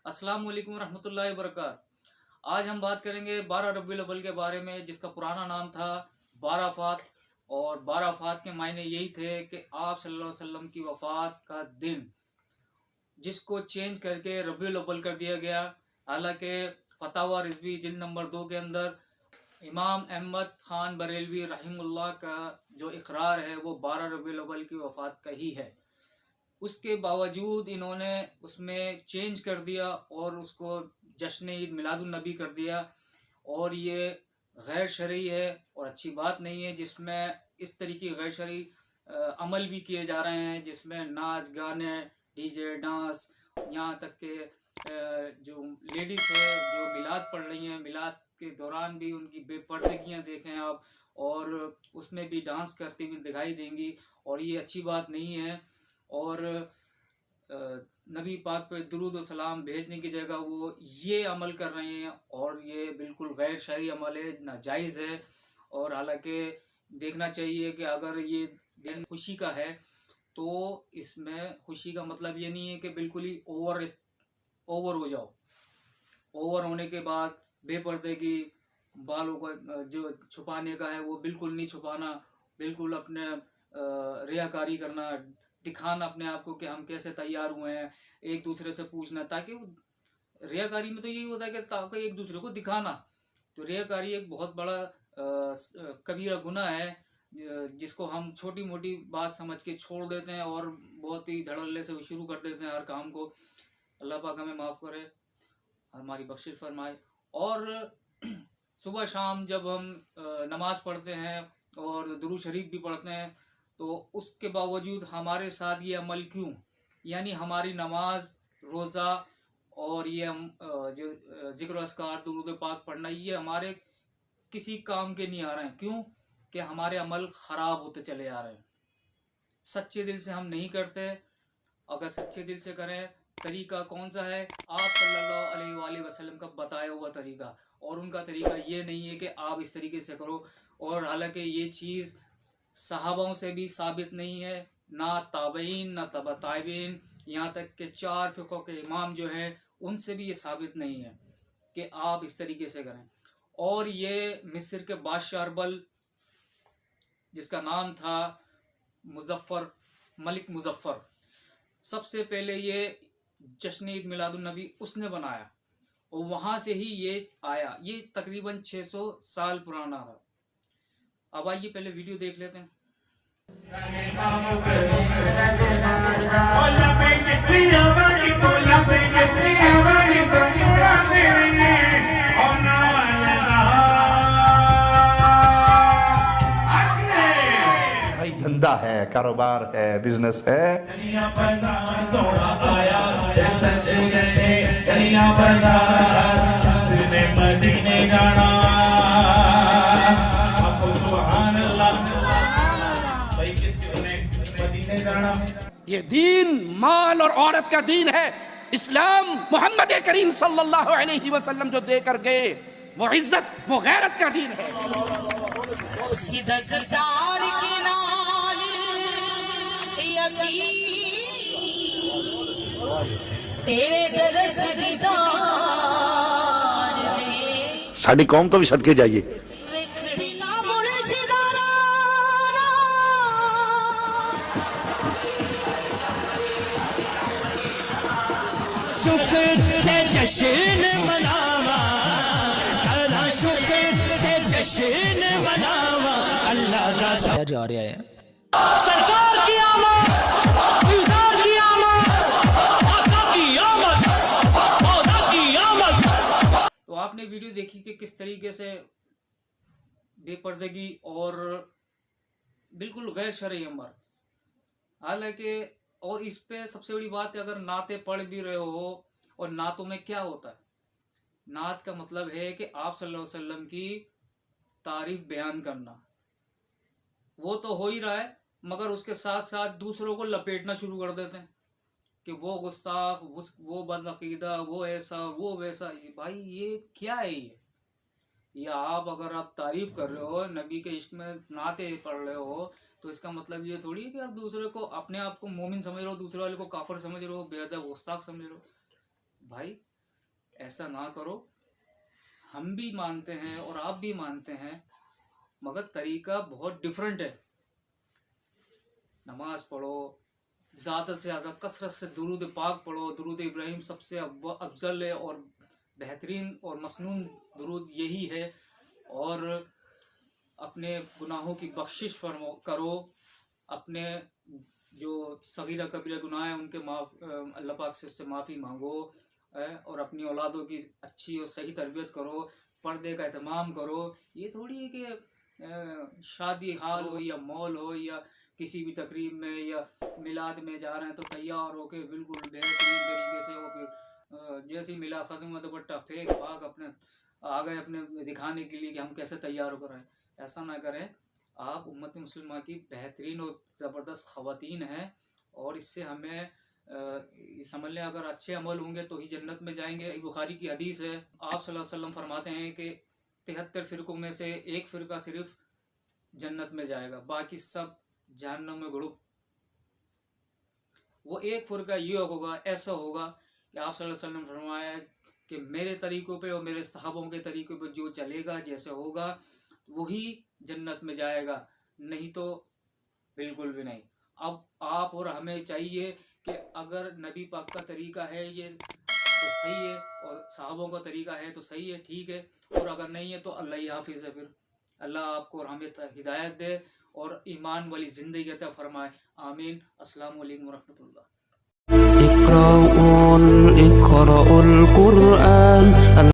अस्सलाम वालेकुम रहमतुल्लाहि वबरकातुहू। आज हम बात करेंगे 12 रबीउल अव्वल के बारे में, जिसका पुराना नाम था बाराफात। और बाराफात के मायने यही थे कि आप सल्लल्लाहु अलैहि वसल्लम की वफ़ात का दिन, जिसको चेंज करके रबीउल अव्वल कर दिया गया। हालांकि फतावा रिजवी जिल्द नंबर 2 के अंदर इमाम अहमद खान बरेलवी रहमुल्लाह का जो इकरार है वो 12 रबीउल अव्वल की वफ़ात का ही है। उसके बावजूद इन्होंने उसमें चेंज कर दिया और उसको जश्न ईद मिलादुन नबी कर दिया। और ये गैर शरई है और अच्छी बात नहीं है, जिसमें इस तरीके गैर शरई अमल भी किए जा रहे हैं, जिसमें नाच गाने, डीजे, डांस, यहाँ तक के जो लेडीज़ है जो मिलाद पढ़ रही हैं, मिलाद के दौरान भी उनकी बेपर्दगियाँ देखें आप, और उसमें भी डांस करती हुई दिखाई देंगी, और ये अच्छी बात नहीं है। और नबी पाक पे दुरूद और सलाम भेजने की जगह वो ये अमल कर रहे हैं, और ये बिल्कुल गैर शरई अमल है, नाजायज़ है। और हालांकि देखना चाहिए कि अगर ये दिन खुशी का है तो इसमें खुशी का मतलब ये नहीं है कि बिल्कुल ही ओवर हो जाओ। ओवर होने के बाद बेपर्दगी, बालों को जो छुपाने का है वो बिल्कुल नहीं छुपाना, बिल्कुल अपने रियाकारी करना, दिखाना अपने आप को कि हम कैसे तैयार हुए हैं, एक दूसरे से पूछना, ताकि रियाकारी में तो यही होता है कि ताकि एक दूसरे को दिखाना। तो रियाकारी एक बहुत बड़ा कबीरा गुनाह है, जिसको हम छोटी मोटी बात समझ के छोड़ देते हैं और बहुत ही धड़ल्ले से शुरू कर देते हैं हर काम को। अल्लाह पाक हमें माफ़ करे, हमारी बख्शिश फरमाए। और सुबह शाम जब हम नमाज़ पढ़ते हैं और दुरूद शरीफ भी पढ़ते हैं, तो उसके बावजूद हमारे साथ ये अमल क्यों? यानी हमारी नमाज, रोज़ा और ये हम जो ज़िक्र अस्कार, दुरूद पाक पढ़ना, ये हमारे किसी काम के नहीं आ रहे हैं। क्यों? कि हमारे अमल ख़राब होते चले आ रहे हैं। सच्चे दिल से हम नहीं करते। अगर सच्चे दिल से करें, तरीका कौन सा है? आप सल्लल्लाहु अलैहि वसल्लम का बताया हुआ तरीका, और उनका तरीका ये नहीं है कि आप इस तरीके से करो। और हालांकि ये चीज़ सहाबाओं से भी साबित नहीं है, ना ताबईन ना तबा ताबईन, यहाँ तक कि 4 फ़िक़ों के इमाम जो हैं उनसे भी ये साबित नहीं है कि आप इस तरीके से करें। और ये मिस्र के बादशाह अरबल, जिसका नाम था मुज़फ़्फ़र, मलिक मुज़फ़्फ़र, सबसे पहले ये जश्न ईद मिलादुन नबी उसने बनाया, और वहाँ से ही ये आया। ये तकरीबन 600 साल पुराना था। अब आइए पहले वीडियो देख लेते हैं। भाई धंधा है, कारोबार है, बिजनेस है। ये दीन माल और औरत का दीन है। इस्लाम मोहम्मद करीम सल्लल्लाहु अलैहि वसल्लम जो देकर गए, वो इज्जत, वो गैरत का दीन है। साडी कौम तो भी सदके जाइए। जश्न मनावा, जश्न मनावा, अल्लाह का जा रहा है सरकार की आमद, दीदार की आमद, आका की आमद, मौला की आमद। तो आपने वीडियो देखी कि किस तरीके से बेपर्दगी और बिल्कुल गैर शरई अमर। हालांकि और इस पे सबसे बड़ी बात है, अगर नाते पढ़ भी रहे हो, और नातों में क्या होता है? नात का मतलब है कि आप सल्लल्लाहु अलैहि वसल्लम की तारीफ बयान करना। वो तो हो ही रहा है, मगर उसके साथ साथ दूसरों को लपेटना शुरू कर देते हैं कि वो गुस्ताख, वो बदअकीदा, वो ऐसा, वो वैसा। भाई ये क्या है? ये आप अगर आप तारीफ कर रहे हो, नबी के इश्क में नाते पढ़ रहे हो, तो इसका मतलब ये थोड़ी है कि आप दूसरे को, अपने आप को मोमिन समझ रहे हो, दूसरे वाले को काफिर समझ रहे हो, बेअदब गुस्ताख समझ रहे हो। भाई ऐसा ना करो। हम भी मानते हैं और आप भी मानते हैं, मगर तरीका बहुत डिफरेंट है। नमाज पढ़ो, ज़्यादा से ज़्यादा कसरत से दुरूद पाक पढ़ो। दुरूद इब्राहिम सबसे अफजल है और बेहतरीन और मसनून दुरूद यही है। और अपने गुनाहों की बख्शिश करो। अपने जो सगीरा कबीरा गुनाह है उनके अल्लाह पाक से उससे माफ़ी मांगो। और अपनी औलादों की अच्छी और सही तरबियत करो। पर्दे का एहतमाम करो। ये थोड़ी है कि शादी हाल हो या मॉल हो या किसी भी तकरीब में या मिलाद में जा रहे हैं तो तैयार होके बिल्कुल बेहतरीन तरीके से, और फिर जैसे ही मिला ख़त्म हुआ दुपट्टा फेंक भाग अपने आ गए अपने दिखाने के लिए कि हम कैसे तैयार होकर आए। ऐसा ना करें। आप उम्मत मुस्लिमा की बेहतरीन और ज़बरदस्त ख़वातीन हैं, और इससे हमें समझ लें अगर अच्छे अमल होंगे तो ही जन्नत में जाएंगे। सही बुखारी की हदीस है, आप सल्लल्लाहु अलैहि वसल्लम फरमाते हैं कि 73 फ़िरक़ों में से एक फ़िरका सिर्फ जन्नत में जाएगा, बाकी सब जहन्नम में घुड़ुप। वो एक फ़िरका ये होगा, ऐसा होगा कि आप सल्लल्लाहु अलैहि वसल्लम फरमाया कि मेरे तरीक़ों पे और मेरे सहाबों के तरीक़ों पे जो चलेगा, जैसे होगा, वही जन्नत में जाएगा, नहीं तो बिल्कुल भी नहीं। अब आप और हमें चाहिए कि अगर नबी पाक का तरीक़ा है ये तो सही है, और सहाबों का तरीक़ा है तो सही है, ठीक है, और अगर नहीं है तो अल्लाह ही हाफिज़ है। फिर अल्लाह आपको और हमें हिदायत दे और ईमान वाली ज़िंदगी अता फरमाए। आमीन। अस्सलामु अलैकुम व रहमतुल्लाह।